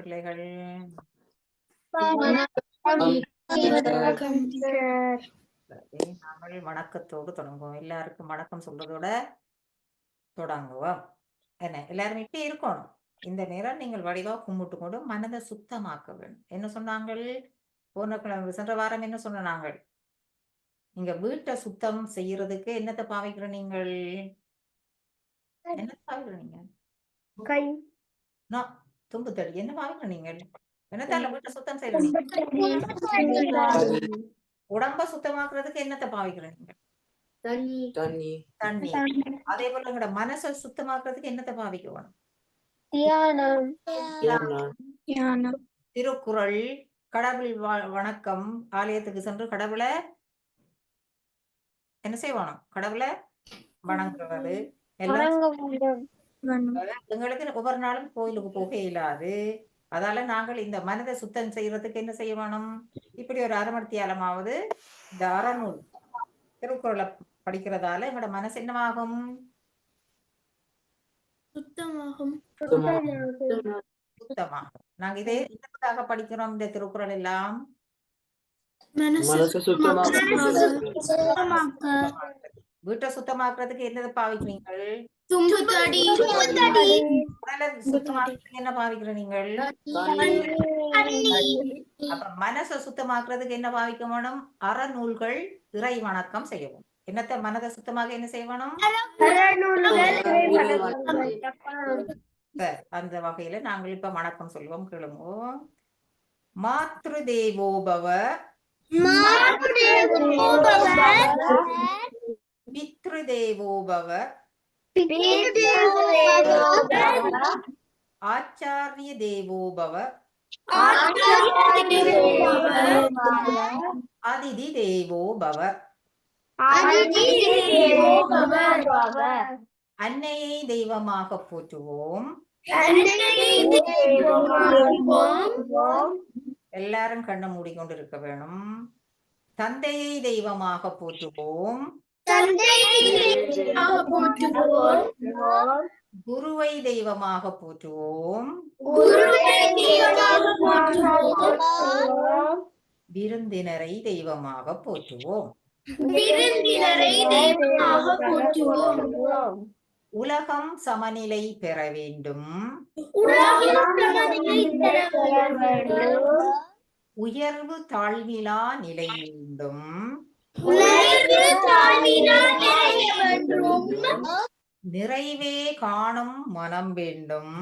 பிள்ளைகள் நாங்கள் வணக்கத்தோடு தொடங்குவோம். எல்லாருக்கும் வணக்கம் சொல்றதோட தொடங்குவோம். என்ன எல்லாரும் இப்படி இருக்கணும். இந்த நேரம் நீங்கள் வடிவா கும்பிட்டு கொண்டு மனதை சுத்தமாக்க வேண்டும். என்ன சொன்னாங்கள்? சென்ற வாரம் என்ன சொன்ன நாங்கள்? நீங்க வீட்டை சுத்தம் செய்யறதுக்கு என்னத்தை பாவிக்கிற நீங்கள்? என்ன பாவிக்கிற நீங்க? தும்பு தடி என்ன பாவிக்கிற நீங்கள்? என்னத்தால வீட்டை சுத்தம் செய்யற நீங்க? உடம்ப சுத்தமாக்குறதுக்கு என்னத்தை பாவிக்கிற நீங்க? தண்ணி. அதே போல உங்களோட மனசை சுத்தமாக்குறதுக்கு என்னத்தை பாவிக்கணும்? திருக்குறள், கடவுள் வணக்கம், ஆலயத்துக்கு சென்று கடவுளை என்ன செய்வானோ? கடவுளை வணங்குறது எல்லாம் எங்களுக்கு ஒவ்வொரு நாளும் கோயிலுக்கு போக இயலாது. அதால நாங்கள் இந்த மனதை சுத்தம் செய்யறதுக்கு என்ன செய்ய வேணும்? இப்படி ஒரு அரைமணித்தியாலமாவது இந்த அறநூல் திருக்குறளை படிக்கிறதால எங்களோட மனசு என்னவாகும்? சுத்தமாகும். நாங்க இதே எதற்காக படிக்கிறோம்? இந்த திருக்குறள் எல்லாம் வீட்டை சுத்தமாக்குறதுக்கு என்னதை பாவிக்கிறீங்கள்? என்ன பாவிக்கிற நீங்கள்? அப்ப மனசை சுத்தமாக்குறதுக்கு என்ன பாவிக்க வேணும்? அறநூல்கள், இறை வணக்கம் செய்யணும். என்னத்தை மனதை சுத்தமாக என்ன செய்யணும்? அந்த வகையில நாங்கள் இப்ப வணக்கம் சொல்லுவோம். கேளுங்க. மாத்ரு தேவோபவ, பித்ரு தேவோபவ, ஆச்சாரிய தேவோபவ, அதிதி தேவோபவ. அன்னையை தெய்வமாக போற்றுவோம். எல்லாரும் கண்ணை மூடிக்கொண்டிருக்க வேணும். தந்தையை தெய்வமாக போற்றுவோம். குருவை தெய்வமாக போற்றுவோம். விருந்தினரை தெய்வமாக போற்றுவோம். உலகம் சமநிலை பெற வேண்டும். உயர்வு தாழ்விலா நிலை வேண்டும். நிறைவே காணும் மனம் வேண்டும்.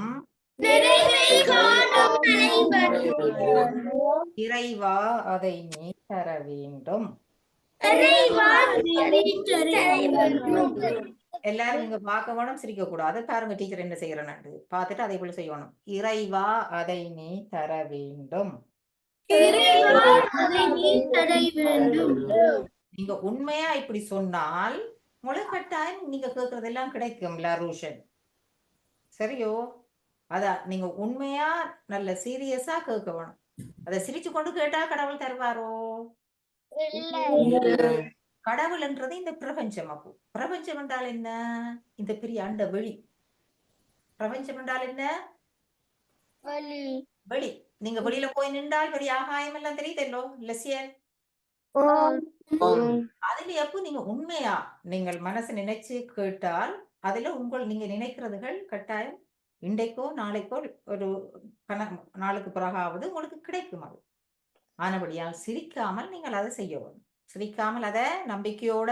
இறைவா அதை நீ தர வேண்டும். எல்லாரும் நீங்க பார்க்க வேணும், சிரிக்க கூடாது. பாருங்க டீச்சர் என்ன செய்யறேன்னு பார்த்துட்டு அதே போல செய்யணும். இறைவா அதை நீ தர வேண்டும். நீங்க உண்மையா இப்படி சொன்னால் உங்களுக்கு கட்டாயம் நீங்க கேட்கறதெல்லாம் கிடைக்கும். லரூஷன் சரியோ? அதான் நீங்க உண்மையா நல்ல சீரியஸா கேட்க வேணும். அதை சிரிச்சு கொண்டு கேட்டா கடவுள் தருவாரோ? கடவுள் என்றது இந்த பிரபஞ்சம். அப்போ பிரபஞ்சம் என்றால் என்ன? இந்த பெரிய அண்ட வெளி. பிரபஞ்சம் என்றால் என்ன? வெளி. நீங்க வெளியில போய் நின்றால் பெரிய ஆகாயம் எல்லாம் தெரியுதல்லோ லட்சியன். அதுல எப்போ நீங்க உண்மையா நீங்கள் மனசு நினைச்சு கேட்டால் அதுல நீங்க நினைக்கிறதுகள் கட்டாயம் இன்றைக்கோ நாளைக்கோ ஒரு நாளுக்கு பிறகாவது உங்களுக்கு கிடைக்கும். அது ஆனபடியால் சிரிக்காமல் நீங்கள் அதை செய்யணும். சிரிக்காமல் அதை நம்பிக்கையோட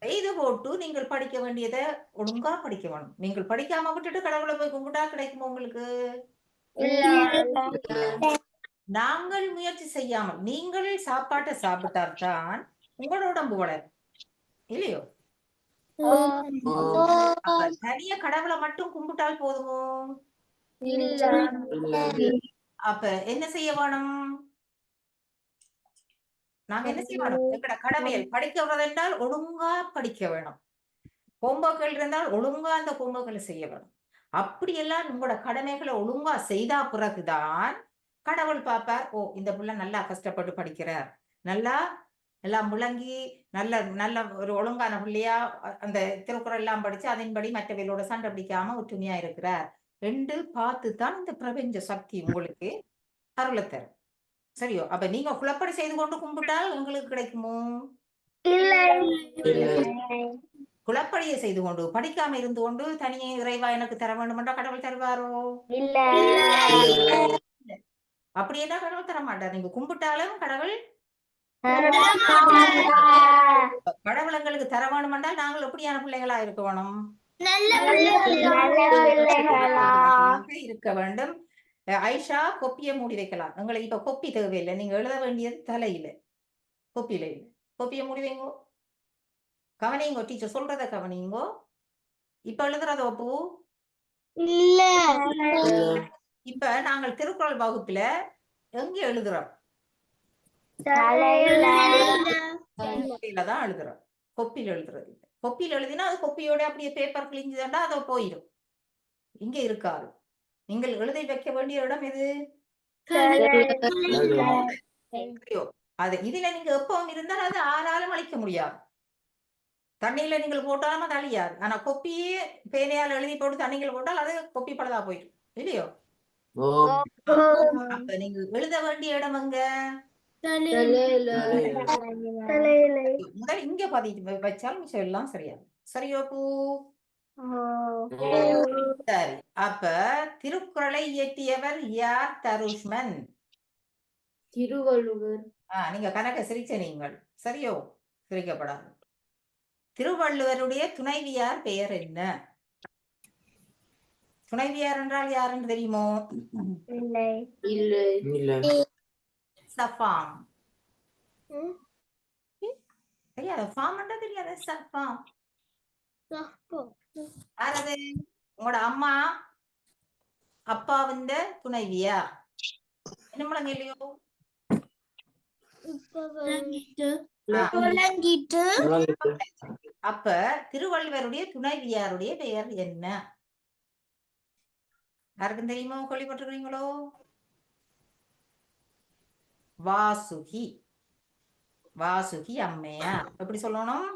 செய்து போட்டு நீங்கள் படிக்க வேண்டியதை ஒழுங்கா படிக்க வேணும். நீங்கள் படிக்காம விட்டுட்டு கடவுளை போய் கும்பிட்டா கிடைக்குமா உங்களுக்கு? நாங்கள் முயற்சி செய்யாமல் நீங்கள் சாப்பாட்டை சாப்பிட்டால்தான் உங்களோட உடம்பு வளரும் இல்லையோ? தனிய கடவுளை மட்டும் கும்பிட்டால் போதுமோ? அப்ப என்ன செய்ய வேணும்? நாங்க என்ன செய்ய வேணும்? எங்கட கடமையில் படிக்கிறது என்றால் ஒழுங்கா படிக்க வேணும். ஹோம்வொர்க்கள் இருந்தால் ஒழுங்கா அந்த ஹோம்வொர்க்களை செய்ய வேணும். அப்படியெல்லாம் உங்களோட கடமைகளை ஒழுங்கா செய்தா பிறகுதான் கடவுள் பார்ப்பார். ஓ, இந்த பிள்ளை நல்லா கஷ்டப்பட்டு படிக்கிறார், நல்லா எல்லாம் முழங்கி நல்ல நல்ல ஒரு ஒழுங்கான பிள்ளையா அந்த திருக்குறள் எல்லாம் படிச்சு அதன்படி மற்றவர்களோட சண்டை பிடிக்காம ஒற்றுமையா இருக்கிறார். என்று பார்த்து தான் இந்த பிரபஞ்ச சக்தி உங்களுக்கு அருளை தரும். சரியோ? அப்ப நீங்க குழப்படி செய்து கொண்டு கும்பிட்டால் உங்களுக்கு கிடைக்குமோ? குழப்படியை செய்து கொண்டு படிக்காம இருந்து கொண்டு தனியே இறைவா எனக்கு தர வேண்டும் என்றா கடவுள் தருவாரோ? அப்படியேதான் கடவுள் தர மாட்டார். நீங்க கும்பிட்டாலும் கடவுள் கடவுள் எங்களுக்கு தர வேணும் என்றால் நாங்கள் எப்படியான பிள்ளைகளா இருக்க வேணும்? இருக்க வேண்டும். ஐஷா கொப்பியை மூடி வைக்கலாம். உங்களுக்கு இப்ப கொப்பி தேவையில்லை. நீங்க எழுத வேண்டியது தலையில, கொப்பியில இல்லை. கொப்பியை மூடி வைங்கோ. கவனிங்கோ, டீச்சர் சொல்றத கவனிங்கோ. இப்ப எழுதுறதோ பூ இப்ப நாங்கள் திருக்குறள் வகுப்புல எங்க எழுதுறோம்? கொப்பியில தான் எழுதுறோம். கொப்பியில எழுதுறது இல்லை. கொப்பியில எழுதினா அது கொப்பியோட அப்படியே பேப்பர் கிழிஞ்சுதாண்டா அதை போயிடும். இங்க இருக்காது. நீங்கள் எழுதி வைக்க வேண்டிய இடம் எது? அது இதுல நீங்க எப்பவும் இருந்தால் அது ஆறாலும் அழிக்க முடியாது. தண்ணியில நீங்கள் போட்டாலும் அது அழியாது. ஆனா கொப்பியே பேனையால் எழுதி போட்டு தண்ணிகள் போட்டால் அது கொப்பி பழுதா போயிடும் இல்லையோ? அப்ப நீங்க எழுத வேண்டிய இடம் எங்க? முதல் இங்க பதிட்டு வச்சாலும் மிச்சம் எல்லாம் சரியா. சரியோ பூ? சரி. அப்ப திருக்குறளை இயற்றியவர் யார் தருஷ்மன்? திருவள்ளுவர். நீங்க கணக்க சிரிச்ச நீங்கள். சரியோ? சிரிக்கப்படாது. திருவள்ளுவருடைய துணைவியார் பெயர் என்ன? துணைவியார் என்றால் யாருன்னு தெரியுமோ? சஃபாம். தெரியாது. ஃபார்ம் என்றா தெரியாது. சஃபாம் யாரது? உங்களோட அம்மா அப்பாவின் துணைவியா? என்ன முழங்க இல்லையோ? அப்ப திருவள்ளுவருடைய துணைவியாருடைய பெயர் என்ன? யாருக்கும் தெரியுமோ? கேள்விப்பட்டிருக்கீங்களோ? வாசுகி. வாசுகி அம்மையார். எப்படி சொல்லணும்?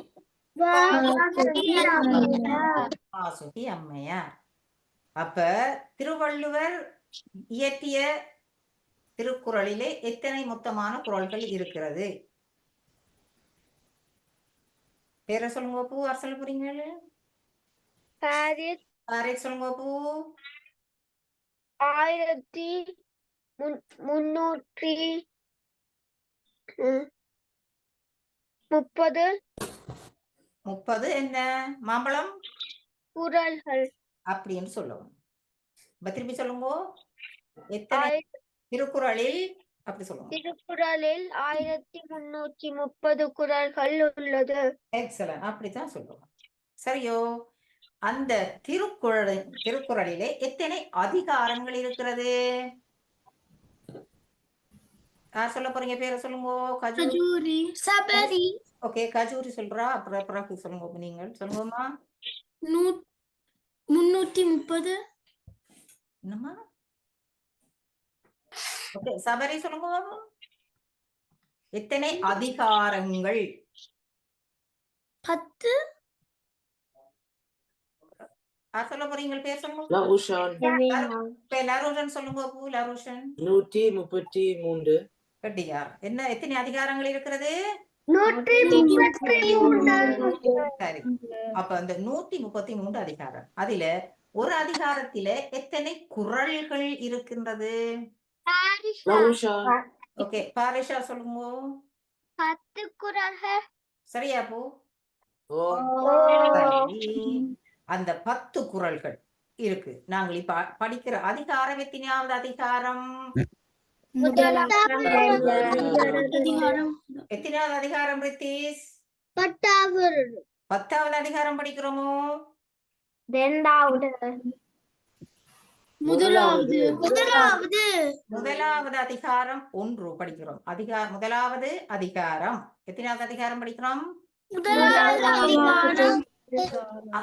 வாசுகி அம்மையார். அப்ப திருவள்ளுவர் இயற்றிய திருக்குறளிலே எத்தனை மொத்தமான குறள்கள் இருக்கிறது? பேர சொல்லுங்க பூ. யார் சொல்ல போறீங்க? சொல்லுங்க பூ. 1330 என்ன மாம்பழம் குறள்கள் அப்படின்னு சொல்லுவோம். திருப்பி சொல்லுங்க. எத்தனை திருக்குறளில் அப்படி சொல்லுங்க. திருக்குறளில் 1330 குறள்கள் உள்ளது. எக்ஸலன்ட். அப்படித்தான் சொல்லுவோம். சரியோ? அந்த திருக்குறளிலே எத்தனை அதிகாரங்கள் இருக்கிறது? யார் சொல்ல போறீங்க? பேரை சொல்லுங்க. கஜூரி. சபரி. ஓகே, கஜூரி சொல்றா. அப்புறம் சொல்லுங்க. நீங்கள் சொல்லுங்கம்மா. 330. என்னம்மா? ஓகே, சபரி சொல்லுங்க. எத்தனை அதிகாரங்கள்? 10. யார் சொல்ல போறீங்க? பேர் சொல்லுங்க. லருஷன் சொல்லுங்க. பூ லருஷன். 133. கட்டியார். என்ன எத்தனை அதிகாரங்கள் இருக்கிறது? 133. சரி. அப்ப அந்த 133 அதிகாரம். அதுல ஒரு அதிகாரத்தில எத்தனை குறள்கள் இருக்கின்றது? ஓகே, பாரிஷா சொல்லுங்க. 10 குறள்கள். சரியா பூ? அந்த 10 குறள்கள் இருக்கு. நாங்கள் இப்ப படிக்கிற அதிகாரம் எத்தனையாவது அதிகாரம்? எத்தனையாவது அதிகாரம் ரித்தீஷ்? 10வது அதிகாரம் படிக்கிறோமோ? முதலாவது அதிகாரம் 1 படிக்கிறோம். முதலாவது அதிகாரம். எத்தனையாவது அதிகாரம் படிக்கிறோம்?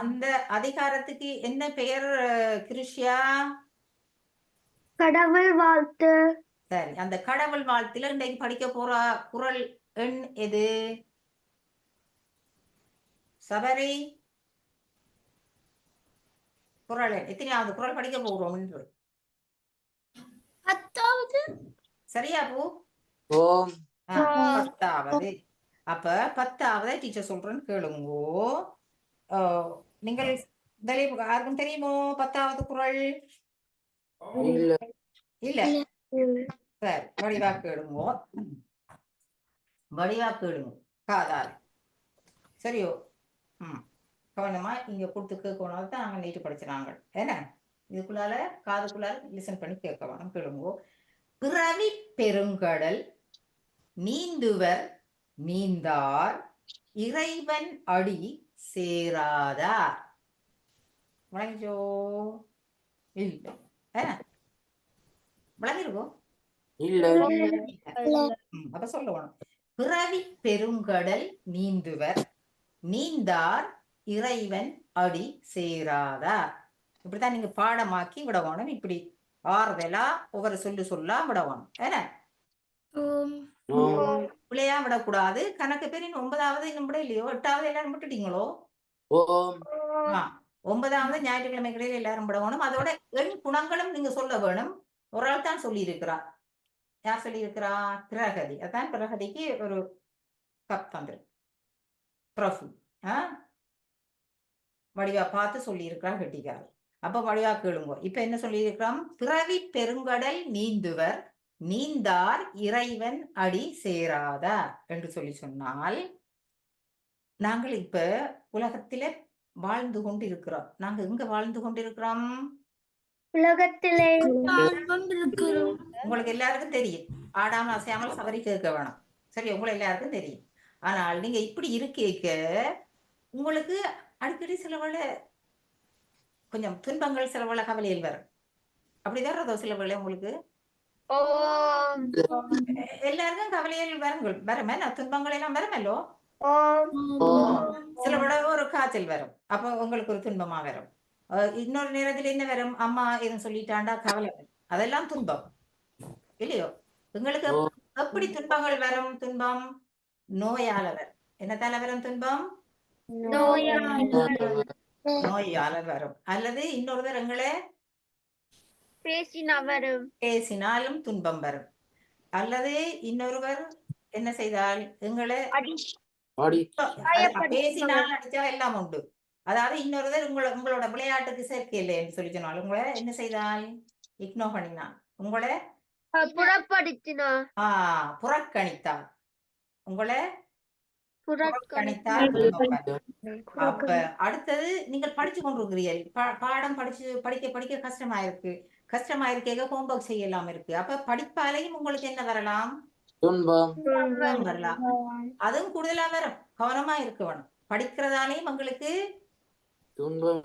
அந்த அதிகாரத்துக்கு என்ன பெயர் கிருஷ்யா? கடவுள் வாழ்த்து. சரி. அந்த கடவுள் வாழ்த்துல இன்றைக்கு படிக்க போற குறள் எண் எது? சபரி குறள் எத்தனையாவது குறள் படிக்க போகிறோம் என்று? 10வது. சரியா பூ? ஓம். 10வது. அப்ப 10வது டீச்சர் சொல்றேன்னு கேளுங்கோ. நீங்கள் யாருக்கும் தெரியுமோ 10வது குறள்? இல்ல. இல்ல. சரி, வடிவா கேளுங்கோ. வடிவா கேளுங்க காதால். சரியோ? கவனமா இங்க கொடுத்து கேட்கணும் தான் நாங்க நீட்டு படிச்சுறாங்க. ஏன்னா இதுக்குள்ளால காதுக்குள்ளால லிசன் பண்ணி கேட்க வேணும். கேளுங்கோ. பிறவி பெருங்கடல் நீந்துவர் நீந்தார் இறைவன் அடி சேராதார். விளங்கிச்சோ? இல்ல. விளங்கிருக்கோ? இல்ல. அப்ப சொல்லணும். பிறவி பெருங்கடல் நீந்துவர் நீந்தார் இறைவன் அடி சேராதார். இப்படித்தான் நீங்க பாடமாக்கி விடணும். இப்படி ஆறுதலா ஒவ்வொரு சொல்லா விடணும். ஏன்னா பிள்ளையா விடக்கூடாது. கணக்கு பேர் இன்னும் 9வது இன்னும் விட இல்லையோ? 8வது எல்லாரும் விட்டுட்டீங்களோ? ஓம். 9வது ஞாயிற்றுக்கிழமை கிடையில எல்லாரும் விடணும். அதோட எண் குணங்களும் நீங்க சொல்ல வேணும். ஒரு ஆள் தான் சொல்லி இருக்கிறார். யார் சொல்லி இருக்கிறா? பிரகதி. அதான் பிரகதிக்கு ஒரு கப் தந்திரு ட்ராஃபி. வடிவா பார்த்து சொல்லி இருக்கிறார் கெட்டிக்காரு. அப்ப வடிவா கேளுங்க. இப்ப என்ன சொல்லி இருக்கிறோம்? பிறவி பெருங்கடல் நீந்துவர் நீந்தார் இறைவன் அடி சேராதார் என்று சொல்லி சொன்னால், நாங்கள் இப்ப உலகத்திலே வாழ்ந்து கொண்டு இருக்கிறோம். நாங்க எங்க வாழ்ந்து கொண்டிருக்கிறோம்? உலகத்திலே உங்களுக்கு எல்லாருக்கும் தெரியும். ஆடாமல் அசையாமல் சபரி கேட்க வேணாம். சரி, உங்களை எல்லாருக்கும் தெரியும். ஆனால் நீங்க இப்படி இருக்கேக்க உங்களுக்கு அடிக்கடி சில வேளை கொஞ்சம் துன்பங்கள், சில வேளை கவலையில் வரும். அப்படி வர்றதோ சில வேளை உங்களுக்கு? எல்லாருக்கும் கவலையில் வருமே, துன்பங்கள் எல்லாம் வருமல்லோ. சில வேளை ஒரு காய்ச்சல் வரும், அப்ப உங்களுக்கு ஒரு துன்பமா வரும். இன்னொரு நேரத்துல என்ன வரும்? அம்மா எதுவும் சொல்லிட்டாண்டா கவலை வரும். அதெல்லாம் துன்பம் இல்லையோ? உங்களுக்கு எப்படி துன்பங்கள் வரும்? துன்பம் நோயால வரும். என்னத்தால வரும் துன்பம்? நோயால வரும். அல்லது இன்னொருவர் எங்களை பேசினாலும் துன்பம் வரும். அல்லது இன்னொருவர் என்ன செய்தால் எங்களை பேசினால் அடிச்சா எல்லாம் உண்டு. அதாவது இன்னொருவர் உங்களோட விளையாட்டுக்கு சேர்க்கை இல்லை என்று சொல்லி சொன்னால் உங்களை என்ன செய்தால் இக்னோர் பண்ணினான், உங்களை புறக்கணித்தார், உங்களை புறக்கணித்தால். அப்ப அடுத்தது நீங்கள் படிச்சு கொண்டிருக்கிறீர்கள். பாடம் படிக்க கஷ்டமா இருக்கு. கஷ்டமா இருக்க ஹோம்ஒர்க் செய்யலாம் இருக்கு. அப்ப படிப்பாலையும் உங்களுக்கு என்ன வரலாம்? துன்பம் வரலாம். அதுவும் கூடுதலா வரும். கவனமா இருக்க வேணும். படிக்கிறதாலையும் உங்களுக்கு துன்பம்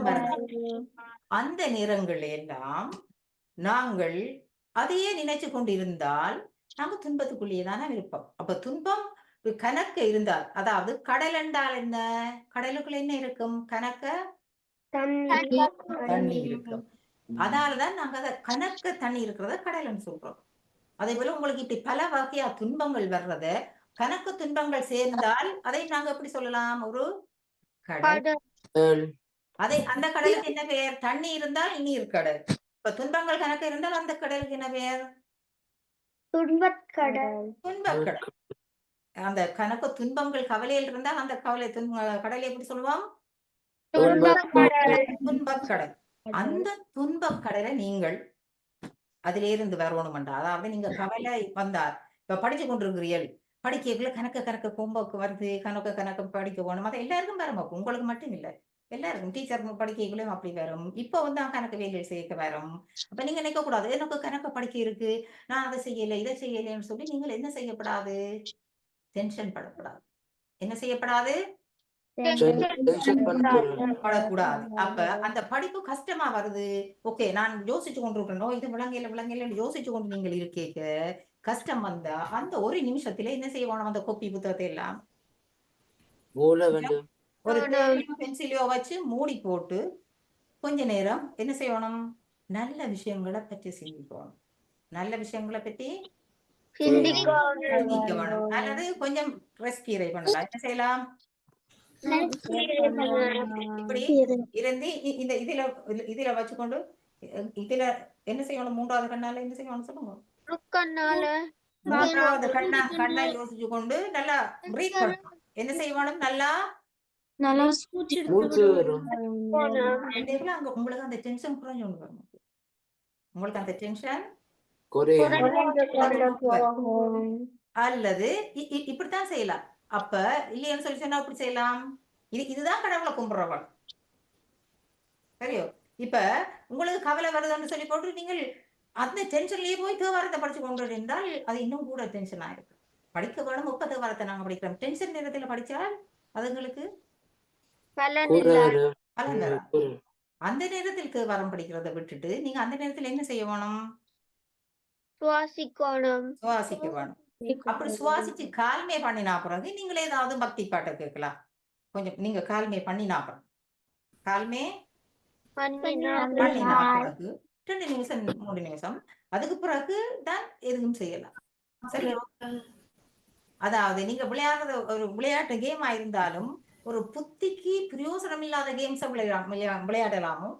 வரலாம். அந்த நேரங்கள் எல்லாம் நாங்கள் அதையே நினைச்சு கொண்டிருந்தால் நாங்க துன்பத்துக்குள்ளேயேதானே இருப்போம். அப்ப துன்பம் கணக்கு இருந்தால், அதாவது கடல் என்றால் என்ன? கடலுக்குள்ள என்ன இருக்கும்? தண்ணி இருக்கும். அதனாலதான் நாங்க அதை கணக்க தண்ணி இருக்கிறத கடல்னு சொல்றோம். அதே போல உங்களுக்கு இப்படி பல வகையா துன்பங்கள் வர்றத, கணக்கு துன்பங்கள் சேர்ந்தால் அதை நாங்க எப்படி சொல்லலாம்? ஒரு கடல். அந்த கடலுக்கு என்ன பெயர்? தண்ணி இருந்தால் நீர் கடல். இப்ப துன்பங்கள் கணக்கு இருந்தால் அந்த கடலுக்கு என்ன பெயர்? துன்பக்கடல். அந்த கணக்கு துன்பங்கள் கவலையில் இருந்தால் அந்த கடலை எப்படி சொல்லுவோம்? துன்பக்கடல். அந்த துன்பக்கடலை நீங்கள் அதிலிருந்து வரணும்டா. அதாவது நீங்க கவலை வந்தார், இப்ப படிச்சு கொண்டிருக்கிறீர்கள், படிக்கக்குள்ள கணக்க கோம்போக்கு வருது, கணக்கு படிக்க போகணும். அது எல்லாருக்கும் வரும். உங்களுக்கு மட்டும் இல்லை, எல்லாருக்கும். டீச்சர் படிக்கக்குள்ளேயும் அப்படி வரும். இப்போ கணக்கு வேலையில் சேர்க்க வரும். அப்ப நீங்க நினைக்க கூடாது, எனக்கு கணக்கு படிக்க இருக்கு, நான் அதை செய்யலை இதை செய்யலைன்னு சொல்லி நீங்கள் என்ன செய்யப்படாது? டென்ஷன் படக்கூடாது. என்ன செய்யப்படாது? படக்கூடாது. அப்ப அந்த படிப்பு கஷ்டமா வருது, ஓகே, நான் யோசிச்சு கொண்டிருக்கணும், இது விளங்கல யோசிச்சு கொண்டு நீங்கள் இருக்கேக்க கஷ்டம் வந்தா அந்த ஒரு நிமிஷத்துல என்ன செய்யணும்? அந்த கோப்பி புத்தகத்தை எல்லாம் ஒரு பென்சிலையோ வச்சு மூடி போட்டு கொஞ்ச நேரம் என்ன செய்யணும்? நல்ல விஷயங்களை பற்றி சிந்திக்கணும். நல்ல விஷயங்களை பற்றி சிந்திக்க வேணும். அல்லது கொஞ்சம் ரெஸ்ட் பண்ணலாம். என்ன செய்யலாம்? இப்படி இருந்து இந்த இதுல வச்சுக்கொண்டு இதுல என்ன செய்யணும்? மூன்றாவது கண்ணால என்ன செய்யணும் சொல்லுங்க. மூன்றாவது கண்ணை யோசிச்சு கொண்டு நல்லா பிரீத் பண்ணணும். என்ன செய்யணும்? நல்லா நல்லா மூச்சு வரும். அங்க உங்களுக்கு அந்த டென்ஷன் குறைஞ்சு கொண்டு வரணும். உங்களுக்கு அந்த டென்ஷன் அல்லது இப்படித்தான் செய்யலாம். அப்ப இல்லையன்னு சொல்லி சொன்னா அப்படி செய்யலாம். இதுதான் கடவுளை கும்பிடுறவள். சரியோ? இப்ப உங்களுக்கு கவலை வருதுன்னு சொல்லி போட்டு நீங்கள் அந்த டென்ஷன்லயே போய் தேவாரத்தை படிச்சு கொண்டு இருந்தால் அது இன்னும் கூட டென்ஷன் ஆயிருக்கு. படிக்க வேணும். 30 தேவாரத்தை நாங்க படிக்கிறோம். டென்ஷன் நேரத்துல படிச்சால் அதுங்களுக்கு பலன் வராது. அந்த நேரத்தில் தேவாரம் படிக்கிறத விட்டுட்டு நீங்க அந்த நேரத்துல என்ன செய்ய வேணும்? சுவாசிக்க வேணும். அப்படி சுவாசிச்சு கால்மே பண்ணினா பிறகு நீங்களே ஏதாவது பக்தி பாட்டை கேட்கலாம். கொஞ்சம் நீங்க கால்மே பண்ணினா பிறகு கால்மே பண்ணினா பிறகு 2 நிமிஷம் 3 நிமிஷம் அதுக்கு பிறகு தான் எதுவும் செய்யலாம். சரியோ? அதாவது நீங்க விளையாடுறது ஒரு விளையாட்டு கேமா இருந்தாலும் ஒரு புத்திக்கு பிரயோசனம் இல்லாத கேம்ஸை விளையாடலாமோ?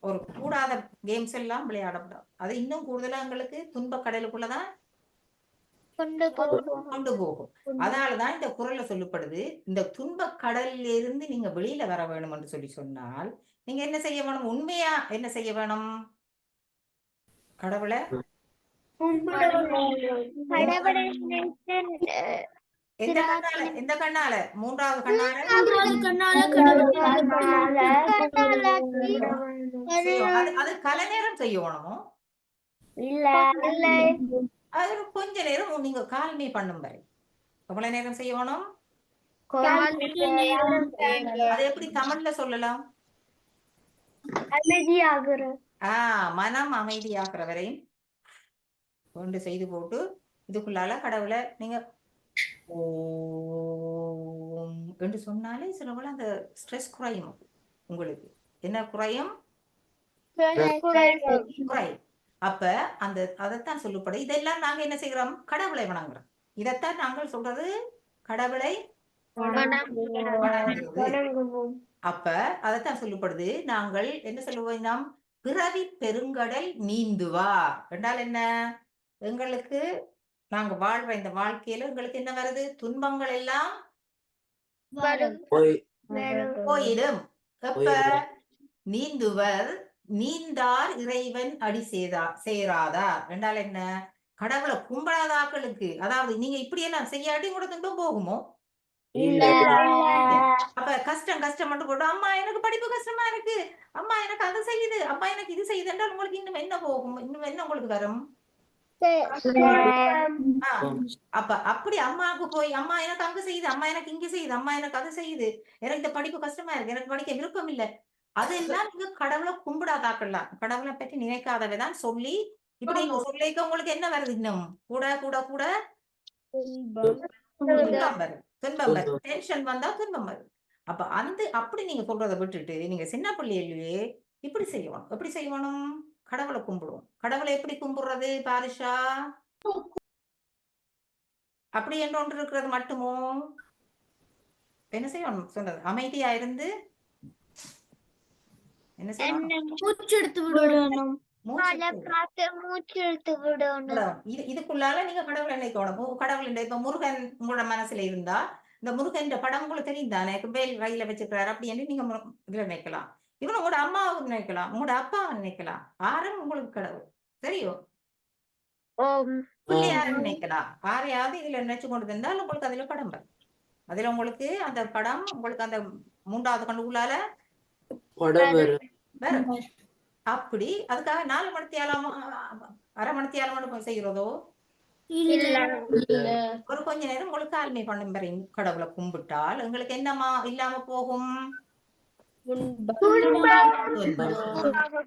ஒரு கூடாத கேம்ஸ் எல்லாம் விளையாடக்கூடாது. அது இன்னும் கூடுதலா எங்களுக்கு துன்ப கடலுக்குள்ளதான் கொண்டு போகும். அதனாலதான் இந்த குறள்ல சொல்லப்படுது, இந்த துன்ப கடலில் இருந்து நீங்க வெளியில வர வேணும் என்று சொல்லி சொன்னால் நீங்க என்ன செய்ய வேணும்? உண்மையா என்ன செய்ய வேணும்? கடவுளை எந்த கண்ணால? மூன்றாவது கண்ணால அது கல நேரம் செய்யணுமோ? அது கொஞ்ச நேரம் நீங்க கால்மே பண்ணும் வரை எவ்வளவு நேரம் செய்யணும்? அது எப்படி தமிழ்ல சொல்லலாம்? மனம் அமைதியாகிற வரையும் கொண்டு செய்து போட்டு இதுக்குள்ளால கடவுளை நீங்க ஓம் என்று சொன்னாலே சிலவள அந்த ஸ்ட்ரெஸ் குறையும். உங்களுக்கு என்ன குறையும்? குறையும். அப்ப அந்த அதைத்தான் சொல்லப்படும். இதெல்லாம் நாங்க என்ன செய்கிறோம்? கடவுளை வணங்குறோம். இதைத்தான் நாங்கள் சொல்றது கடவுளை வணங்குவோம். அப்ப அதைத்தான் சொல்லப்படுது. நாங்கள் என்ன சொல்லுவோம்? நாம் பிறவி பெருங்கடல் நீந்துவார் என்றால் என்ன? எங்களுக்கு நாங்க வாழ்ற இந்த வாழ்க்கையில எங்களுக்கு என்ன வருது? துன்பங்கள் எல்லாம் போயிடும். எப்ப? நீந்துவர் நீந்தார் இறைவன் அடி சேராதார் என்றால் என்ன? கடவுளை கும்பிடாத ஆக்களுக்கு, அதாவது நீங்க இப்படி எல்லாம் செய்யாட்டி கூட துன்பம் போகுமோ? அப்ப கஷ்டம் மட்டும் போட்டு அம்மா எனக்கு படிப்பு கஷ்டமா இருக்கு, அம்மா எனக்கு அது செய்யுது, அம்மா எனக்கு இது செய்யுது என்றால் உங்களுக்கு இன்னும் என்ன போகும்? இன்னும் என்ன உங்களுக்கு வரும்? அப்ப அப்படி அம்மாவுக்கு போய் அம்மா எனக்கு அங்க செய்யுது, அம்மா எனக்கு இங்க செய்யுது, அம்மா எனக்கு அது செய்யுது, எனக்கு இந்த படிப்பு கஷ்டமா இருக்கு, எனக்கு படிக்க விருப்பம் இல்லை, அதெல்லாம் நீங்க கடவுளை கும்பிடாதாக்கலாம். கடவுளை பற்றி நினைக்காதவைதான் சொல்லி இப்படி சொல்லிக்க உங்களுக்கு என்ன வருது? இன்னும் கூட கூட கூட துன்பம் வரும். துன்பம் வரும். டென்ஷன் வந்தா துன்பம் வரும். அப்ப அப்படி நீங்க சொல்றதை விட்டுட்டு நீங்க சின்ன பிள்ளையிலேயே இப்படி செய்யணும். எப்படி செய்யணும்? கடவுளை கும்பிடுவோம். கடவுளை எப்படி கும்பிடுறது? பாரிஷா அப்படி என்று ஒன்று இருக்கிறது மட்டுமோ? என்ன செய்யணும்? சொல்றது அமைதியா இருந்து என்ன செய்யணும்? மூச்சு எடுத்து விடணும். இதுக்குள்ளால நீங்க கடவுளை நினைக்கணும். கடவுள் இப்ப முருகன் உங்களோட மனசுல இருந்தா இந்த முருகன் படம் உங்களுக்கு தெரியும் தானே? வேல் கையில வச்சுக்கிறாரு அப்படி என்று நீங்க இதுல நினைக்கலாம். இவன் உங்களோட அம்மாவை நினைக்கலாம், உங்களோட அப்பாவை நினைக்கலாம். ஆரும் உங்களுக்கு கடவுள். சரியோ? பிள்ளையார நினைக்கலாம். யாரையாவது இதுல நினைச்சு கொண்டு இருந்தால் உங்களுக்கு அதுல படம் வரும். அதுல உங்களுக்கு அந்த படம் உங்களுக்கு அந்த 3வது கண்ணுக்குள்ளால வரும். அப்படி அதுக்காக 4 மணித்தியாலம் 1/2 மணித்தியாலம் செய்கிறதோ? ஒரு கொஞ்ச நேரம் உங்களுக்கு ஆழ்மை பண்ணும் வரை கடவுளை கும்பிட்டால் உங்களுக்கு என்னமா இல்லாம போகும்?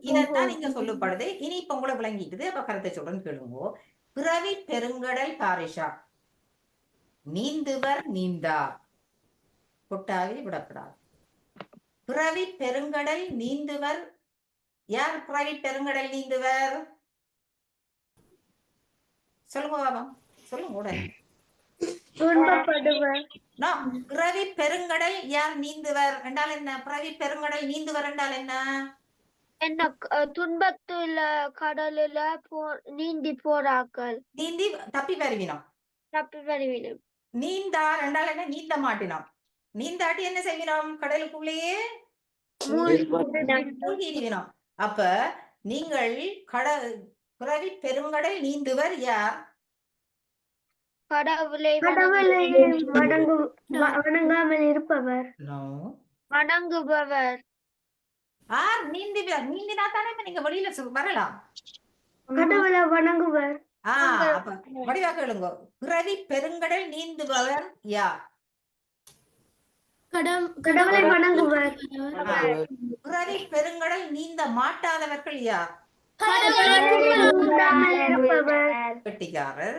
இதைத்தான் நீங்க சொல்லப்படுது. இனி இப்ப உங்களை விளங்கிட்டுது. அப்ப கருத்தை சொல்றேன்னு கேளுங்கோ. பிறவி பெருங்கடல் பாரிஷா நீந்துவர் நீந்தா கொட்டாவி விடப்படாது. பிறவி பெருங்கடல் நீந்துவர். யார் பிறவி பெருங்கடல் நீந்துவர்? சொல்லுங்க பாபா, சொல்லுங்க உடனே. துன்பப்படுவர் நோ பிறவி பெருங்கடல் யார் நீந்துவர் என்றால் என்ன? பிறவி பெருங்கடல் நீந்துவர் என்றால் என்ன? என்ன துன்பத்துல கடலுல நீந்தி போறாக்கள் நீந்தி தப்பி வருவினோம். தப்பி வருவினும் நீந்தார் என்றால் என்ன? நீந்த மாட்டினோம். நீந்தாட்டி என்ன செய்வினோம்? கடலுக்குள்ளேயே மூழ்கிடுவினோம். அப்ப நீங்கள் பிறவி பெருங்கடல் நீந்துவர் யார்? கடவுளை வணங்காமல் இருப்பவர் நோ. வணங்குபவர் ஆர் நீந்தினா தானே நீங்க வெளியில வரலாம். கடவுளை வணங்குவர் அப்ப வடிவாக எழுங்க. பிறவி பெருங்கடல் நீந்துபவர் யார்? கடவுளை வணங்குவர் பிறவி பெருங்கடல் நீந்த மாட்டாதவர்கள் யார்? கெட்டிக்காரர்.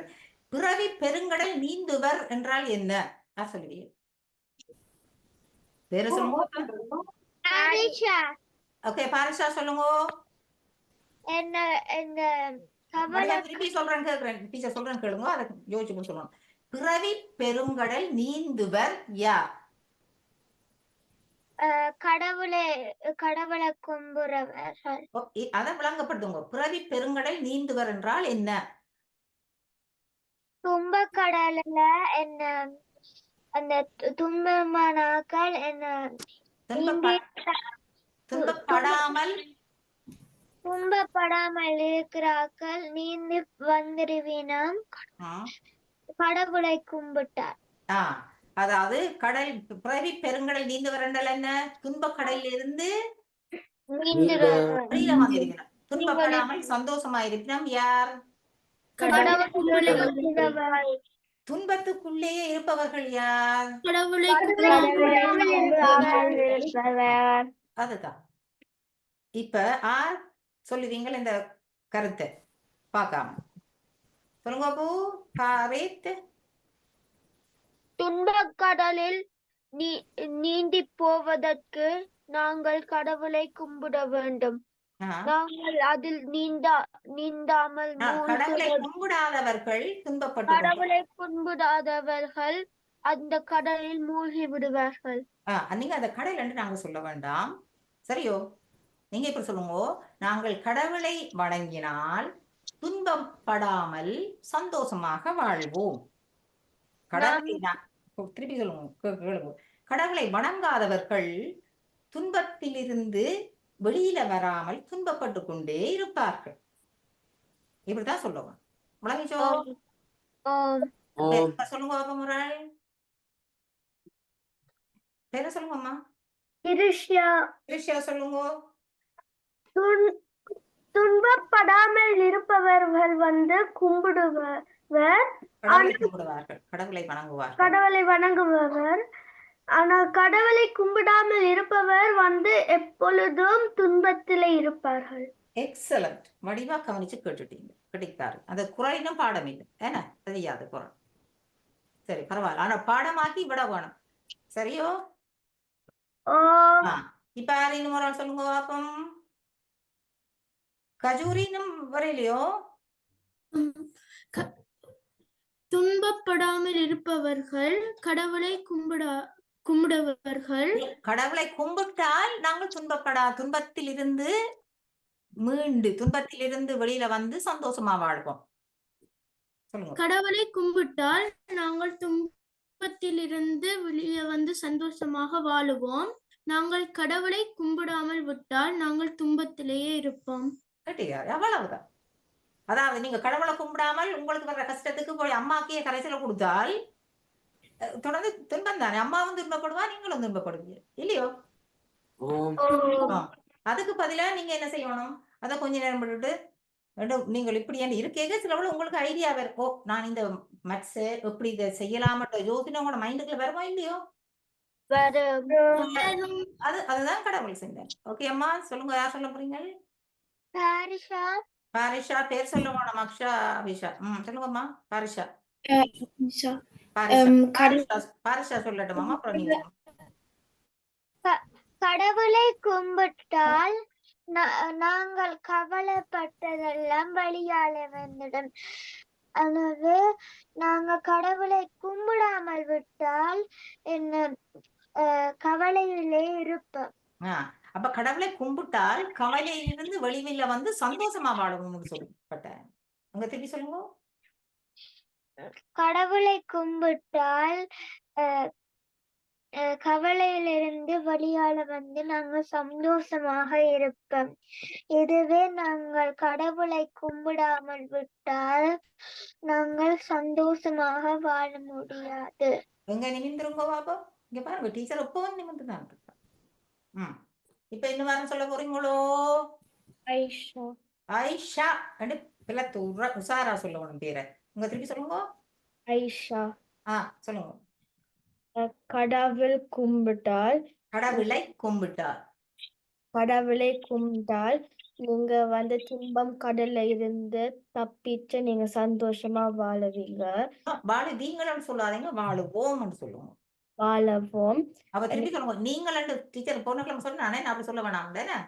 பிறவி பெருங்கடல் நீந்துவர் என்றால் என்ன? சொல்லுவீங்க. பேரு சொல்லுங்க. ஓகே, பாரிஷா சொல்லுங்க. திருப்பி சொல்றேன் கேக்குறேன். டீச்சர் சொல்றேன் கேளுங்க. அதை யோசிச்சு சொல்லணும். பிறவி பெருங்கடல் நீந்துவர் யார்? கடவுளை கும்புறவர்கள் அதை விளங்கப்படுத்துங்க. பிறவி பெருங்கடல் நீந்துவர் என்றால் என்ன? துன்பக்கடல்ல என்ன அந்த துன்பமானாக்கள் என்ன துன்பப்படாமல் இருக்கிறார்கள் நீந்தி வந்துருவினம் கடவுளை கும்பிட்டார். அதாவது கடல் பிறவி பெருங்கடல் நீந்துவர் என்றால் என்ன? துன்பக்கடலில் இருந்து வெளியில வந்திருக்கணும். துன்பப்படாமல் சந்தோஷமா இருப்பினம் யார்? துன்பத்துக்குள்ளேயே இருப்பவர்கள் யார்? அதுதான். இப்ப சொல்லுவீங்கள் இந்த கருத்தை பார்க்காம சொல்லுங்க. பூ காரேத் துன்பக்கடலில் நீந்தி போவதற்கு நாங்கள் கடவுளை கும்பிட வேண்டும். நாங்கள் அதில் நீந்தாமல் கடவுளை கும்பிடாதவர்கள் கடவுளை கும்பிடாதவர்கள் அந்த கடலில் மூழ்கி விடுவார்கள். நீங்க அந்த கடல் என்று நாங்க சொல்ல வேண்டாம், சரியோ? நீங்க இப்ப சொல்லுங்க. நாங்கள் கடவுளை வணங்கினால் துன்பப்படாமல் சந்தோஷமாக வாழ்வோம். திருப்பி சொல்லுங்க. கடவுளை வணங்காதவர்கள் துன்பத்திலிருந்து வெளியில வராமல் துன்பப்பட்டு கொண்டே இருப்பார்கள். இப்படிதான் சொல்லுவோம். விளங்கிச்சோ? சொல்லுங்க முறை. பேர சொல்லுங்கம்மா. சொல்லுங்க. துன்பப்படாமல் இருப்பவர்கள் வந்து கடவுளை வணங்குபவர். ஆனால் கடவுளை கும்பிடாமல் இருப்பவர் வந்து எப்பொழுதும் துன்பத்திலே இருப்பார்கள். எக்ஸலண்ட். வடிவா கவனிச்சு கேட்டுட்டீங்க. கிடைக்காரு அந்த குரலினும் பாடம் இல்லை. ஏன்னா தெரியாது குரல். சரி, பரவாயில்ல. ஆனா பாடமாக்கி விட வேணும். சரியோ? இப்ப யாரும் ஒரு ஆள் சொல்லுங்க பாப்போம். கஜூரினும் வரையிலையோ? துன்பப்படாமல் இருப்பவர்கள் கடவுளை கும்பிடுவர்கள். கடவுளை கும்பிட்டால் நாங்கள் துன்பத்தில் இருந்து வெளியில வந்து சந்தோஷமா வாழ்வோம். சொல்லுங்க. கடவுளை கும்பிட்டால் நாங்கள் துன்பத்தில் இருந்து வெளியே வந்து சந்தோஷமாக வாழுவோம். நாங்கள் கடவுளை கும்பிடாமல் விட்டால் நாங்கள் துன்பத்திலேயே இருப்போம். அவ்வளவுதான். அதாவது நீங்க கடவுளை கும்பிடாமல் உங்களுக்கு வர்ற கஷ்டத்துக்கு போய் அம்மாக்கே கரைசல கொடுத்தால் தொடர்ந்து துன்பம் தானே. அம்மாவும் துன்பப்படுவா, நீங்களும் துன்பப்படுவீங்க இல்லையோ? அதுக்கு பதிலா நீங்க என்ன செய்யணும்? அதை கொஞ்ச நேரம் விட்டுட்டு நீங்கள் இப்படி இருக்கேங்க சிலவளவு உங்களுக்கு ஐடியா வரும். நான் இந்த மட்ஸ் எப்படி இதை செய்யலாமன்ற யோசனை உங்களோட மைண்டுக்குள்ள வருமா இல்லையோ? அதுதான் கடவுள் செஞ்சேன். ஓகே அம்மா, சொல்லுங்க. யார் சொல்ல போறீங்க? பாரிஷா. பேர் சொல்லுவோம். அக்ஷா அபிஷா. சொல்லுங்கம்மா. பாரிஷா. பாரிஷா சொல்லட்டுமா? அப்புறம் நீங்க. கடவுளை கும்பிட்டால் நாங்கள் கவலைப்பட்டதெல்லாம் வழியால வந்துடும். எனவே நாங்க கடவுளை கும்பிடாமல் விட்டால் என்ன கவலையிலே இருப்போம். அப்ப கடவுளை கும்பிட்டால் கவலையிலிருந்து வெளியில வந்து சந்தோஷமா வாழணும்னு சொல்லப்பட்ட அங்க திருப்பி சொல்லுங்க. கடவுளை கும்பிட்டால் கவலையிலிருந்து வெளியால வந்து நாங்க சந்தோஷமாக இருப்போம். இதுவே நாங்கள் கடவுளை கும்பிடாமல் விட்டால் நாங்கள் சந்தோஷமாக வாழ முடியாது. எங்க நிமிந்துருங்க பாப்போம். இங்க பாருங்க டீச்சர் எப்பவும் நிமிந்து தான் இருக்கா. இப்ப என்ன வாரம் சொல்ல போறீங்களோ? ஐஷா. ஐஷா பிள்ளை உசாரா சொல்லணும் பேரை. உங்க திருப்பி சொல்லுங்க. ஐஷா. சொல்லுங்க. கடவுள் கும்பிட்டால் கடவுளை கும்பிட்டால் கடவுளை கும்பிட்டால் நீங்க வந்து துன்பம் கடல்ல இருந்து தப்பிச்சு நீங்க சந்தோஷமா வாழுவீங்க. வாழுவீங்கன்னு சொல்லாதீங்க, வாழுவோம்னு சொல்லுங்க. வாழவோம். அவ திருப்பி சொல்லுங்க. நீங்கள் டீச்சர் போன கிழமை சொன்னானே நான் அப்படி சொல்ல வேணாம் தானே.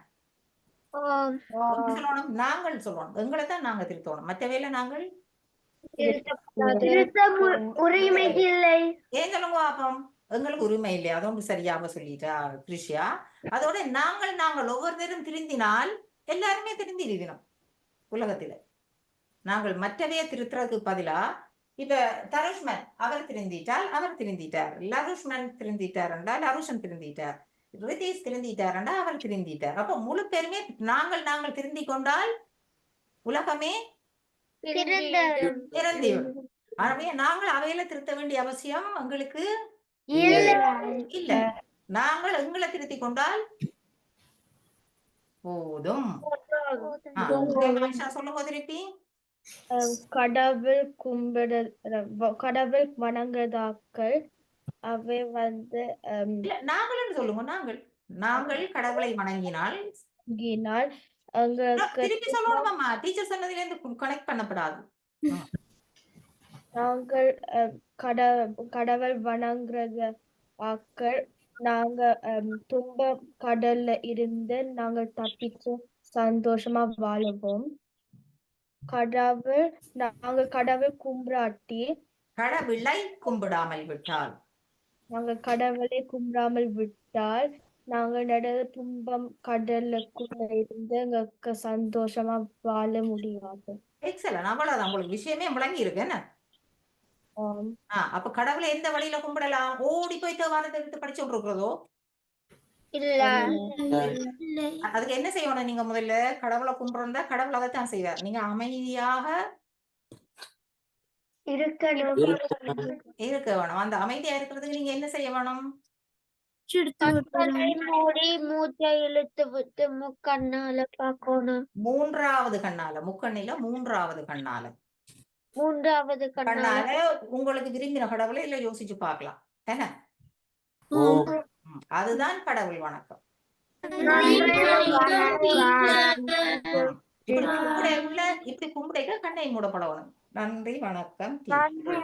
சொல்லணும் நாங்கள் சொல்லணும். எங்களை தான் நாங்க திருத்தணும். மற்ற வேலை நாங்கள் உரிமை இல்லை. ஏன் சொல்லுங்க பாப்போம். எங்களுக்கு உரிமை இல்லை. அதோடு சரியாக சொல்லிட்டா கிருஷியா. அதோட நாங்கள் ஒவ்வொருத்தரும் திருந்தினால் எல்லாருமே திருந்திருக்கணும் உலகத்துல. நாங்கள் மற்றவைய திருத்துறதுக்கு பதிலா இப்ப தருஷ்மன் அவர் திருந்திட்டால் அவர் திருந்திட்டார், லருஷ்மன் திருந்திட்டார் என்றால் லருஷன் திருந்திட்டார், ரிதீஷ் திருந்திட்டார் என்றால் அவர் திருந்திட்டார். அப்ப முழு பேருமே நாங்கள் திருந்தி கொண்டால் உலகமே திறந்துவிடும். ஆகவே நாங்கள் அவையில திருத்த வேண்டிய அவசியம் எங்களுக்கு இல்ல. நாங்கள் எங்களை திருத்திக் கொண்டால் போதும். சொல்லுங்க திருப்பி. கடவுள் வணங்குதாக்கள் அவை வந்து நாங்கள் சொல்லுங்க. நாங்கள் கடவுளை வணங்கினால் திருப்பி சொல்லணுமா? டீச்சர் சொன்னதுல இருந்து கனெக்ட் பண்ணப்படாது. நாங்கள் கடவுள் வணங்குறது ஆக்கள் நாங்க துன்ப கடல்ல இருந்து நாங்கள் தப்பிச்சு சந்தோஷமா வாழுவோம். நாங்கள் கடவுள் கும்பிடாட்டி கடவுளை கும்பிடாமல் விட்டால் நாங்கள் நடந்த துன்பம் கடலுக்குள்ள இருந்து எங்களுக்கு சந்தோஷமா வாழ முடியாது. எக்ஸலன்ட். அவ்வளவுதான். உங்களுக்கு விஷயமே விளங்கி இருக்கு என்ன? அப்ப கடவுளை எந்த வழியில கும்பிடலாம்? ஓடி போய் தேவாரத்தை எடுத்து படிச்சு விட்டுருக்கிறதோ இல்ல. அதுக்கு என்ன செய்யணும்? நீங்க முதல்ல கடவுளை கும்பிடுறா கடவுள் அதைத்தான் செய்வார். நீங்க அமைதியாக இருக்க வேணும். அந்த அமைதியா இருக்கிறதுக்கு நீங்க என்ன செய்ய வேணும்? மூச்சை இழுத்து விட்டு முக்கண்ணால பார்க்கணும். மூன்றாவது கண்ணால, முக்கண்ணில மூன்றாவது கண்ணால உங்களுக்கு விரும்பின கடவுளை இல்ல யோசிச்சு பார்க்கலாம் என்ன? அதுதான் கடவுள் வணக்கம். இப்படி கும்பிடைக்க கண்ணை மூடப்படணும். நன்றி வணக்கம். நன்றி.